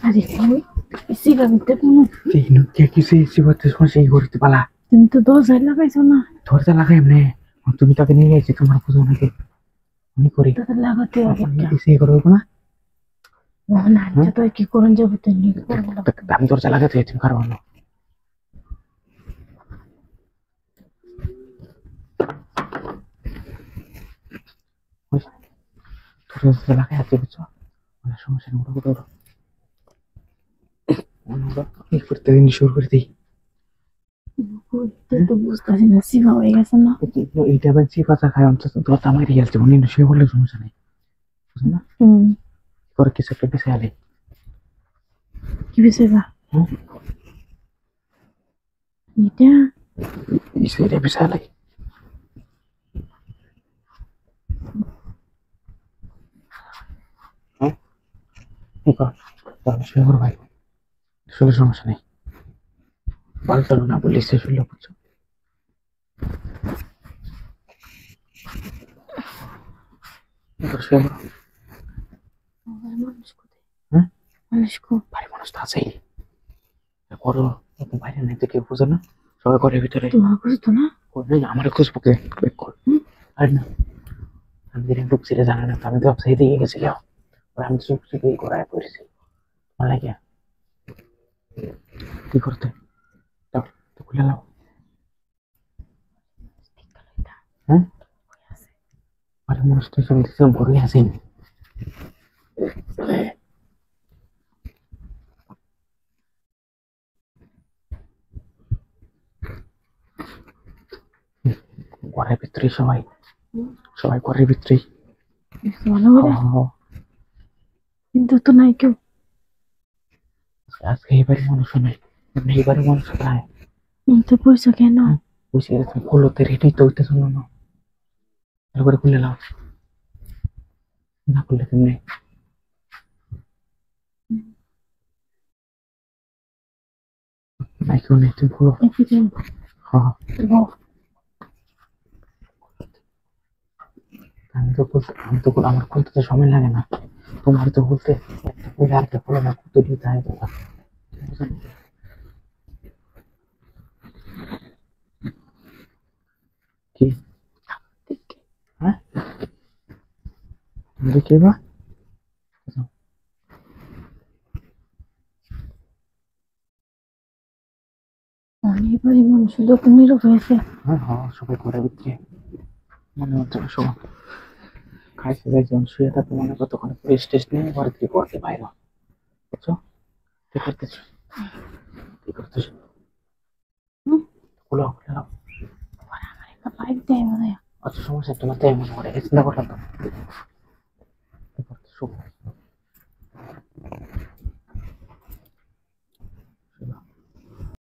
আরে সিবা মিথ্যে কোনো তিন কে কিসে সিবাতে সমস্যা এই করতে পালা তুমি তো দরজায় লাগাইছো না ধরতে লাগাই এমনি তুমি তাকে নিয়ে গেছি তোমার পুজো নাকি আমি করি তাদের লাগাতে হবে দিছে করবো না না আচ্ছা তো কি করুন যাবো তো নিয়ে করবো আমি দরজা লাগাতে তুমি কারো না দরজা লাগাই আছে বুঝছো অনেক সমস্যা নেই ওটা করতে দিন শুরু করে দিই তো বুঝতেছি না সিবা হয়ে গেছে না এইটা আবার যে পাতা খায় অন্তত দরজা মারি গেছে অন্য শুয়ে বললে সমস্যা নেই বুঝলো না পরে কিছু একটা পিছিয়ে আলে কি বিষয় বা এটা পিছিয়ে আলে শুয়ে করো ভাই শুলে সমস্যা নেই পাল্টালো না বললে সে শুনলো বুঝছো শুয়ে করো বাড়ির মানুষ তো আছেই করো বাইরে নাই তো কেউ বুঝো না সবাই ঘরের ভিতরে তোমার বুঝতো না আমার খুঁজবো কে আর না আমি যেদিন ঢুকছিলে জানা না তো আমি তো সেই দিকে গেছিলাম আমি চুপ চুপি ঘোরায় পড়েছি আমার লাগে কি করতে তো খুলে নাও হ্যাঁ বাড়ির মানুষ তো শুনতেছিলাম ঘুরে আসেন ঘরের ভিতরে সবাই সবাই ঘরের ভিতরেই কিন্তু তো নাই কেউ আজকে এই বাড়ির মানুষ নেই এই বাড়ির মানুষ কোথায় তো পয়সা কেন বুঝে গেছে খুলোতে রেডি তো ওইটা শুনো না ভালো করে খুলে নাও না খুললে কেমনি নাই কেউ নেই তুমি খুলো হ্যাঁ আমি তো আমার খুলতে তো সময় লাগে না তোমার তো খুলতে একটা খুলে আরেকটা খুলে না খুলতে দিতে হয় দাদা কি হ্যাঁ তুমি কে বা অনেকবারই মানুষ লোক নীরব হয়েছে হ্যাঁ হ্যাঁ সবাই ঘরের ভিতরে মনে হচ্ছে না সবাই খাইছে যাই যখন শুয়ে থাকতে মনে করতো ওখানে পুলিশ স্টেশন নিয়ে ঘর থেকে করতে বাইরে বুঝছো কি করতেছো কি করতেছো খুলো খুলে নাও আমার একটা বাইক দেয় মনে হয় আচ্ছা সমস্যা তোমার তাই মনে করে চিন্তা করলাম তো কি করতেছো